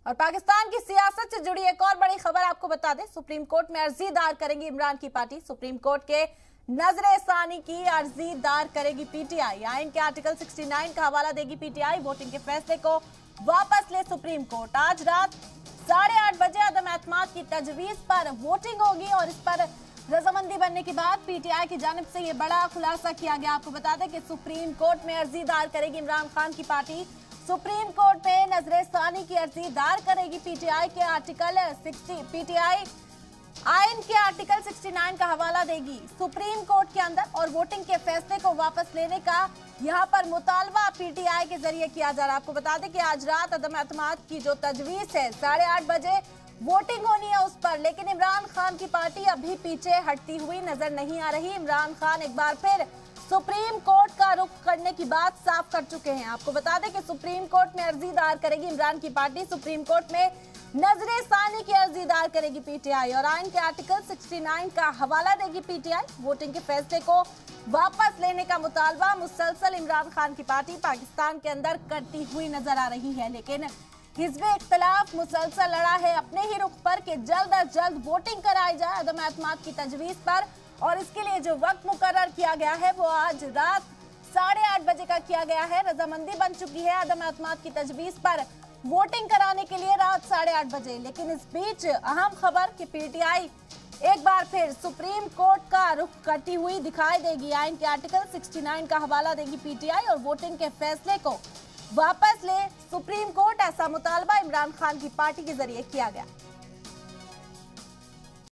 और पाकिस्तान की सियासत से जुड़ी एक और बड़ी खबर आपको बता दें। सुप्रीम कोर्ट में अर्जी दायर करेगी इमरान की पार्टी। सुप्रीम कोर्ट के नजरे सानी की अर्जी दायर करेगी पीटीआई। आइन के आर्टिकल 69 का हवाला देगी पीटीआई। वोटिंग के फैसले को वापस ले सुप्रीम कोर्ट। आज रात 8:30 बजे अदम एतमाद की तजवीज पर वोटिंग होगी और इस पर रजामंदी बनने के बाद पीटीआई की जानिब से ये बड़ा खुलासा किया गया। आपको बता दें कि सुप्रीम कोर्ट में अर्जी दायर करेगी इमरान खान की पार्टी। सुप्रीम कोर्ट में नजरे सानी की अर्जी दायर करेगी पीटीआई के आर्टिकल 60। पीटीआई आइन के आर्टिकल 69 का हवाला देगी सुप्रीम कोर्ट के अंदर और वोटिंग के फैसले को वापस लेने का यहां पर मुतालबा पीटीआई के जरिए किया जा रहा है। आपको बता दें कि आज रात अदम एतमाद की जो तजवीज है 8:30 बजे वोटिंग होनी है उस पर, लेकिन इमरान खान की पार्टी अभी पीछे हटती हुई नजर नहीं आ रही। इमरान खान एक बार फिर सुप्रीम कोर्ट का रुख करने की बात साफ कर चुके हैं। आपको बता दें कि सुप्रीम कोर्ट में अर्जी दायर करेगी इमरान की पार्टी। सुप्रीम कोर्ट में नजरे सानी की अर्जी दायर करेगी पीटीआई और आइन के आर्टिकल 69 का हवाला देगी पीटीआई। वोटिंग के फैसले को वापस लेने का मुतालबा मुसलसल इमरान खान की पार्टी पाकिस्तान के अंदर करती हुई नजर आ रही है, लेकिन हिज़्ब इख्तिलाफ मुसलसल लड़ा है अपने ही रुख पर कि जल्द अज जल्द वोटिंग कराई जाए अदम एतमाद की तजवीज पर। और इसके लिए जो वक्त मुकर्रर किया गया है वो आज रात 8:30 बजे का किया गया है। रजामंदी बन चुकी है अदम एतमाद की तजवीज पर वोटिंग कराने के लिए रात 8:30 बजे। लेकिन इस बीच अहम खबर कि पीटीआई एक बार फिर सुप्रीम कोर्ट का रुख करती हुई दिखाई देगी। आइन के आर्टिकल 69 का हवाला देगी पीटीआई और वोटिंग के फैसले को वापस ले सुप्रीम कोर्ट, ऐसा मुतालबा इमरान खान की पार्टी के जरिए किया गया।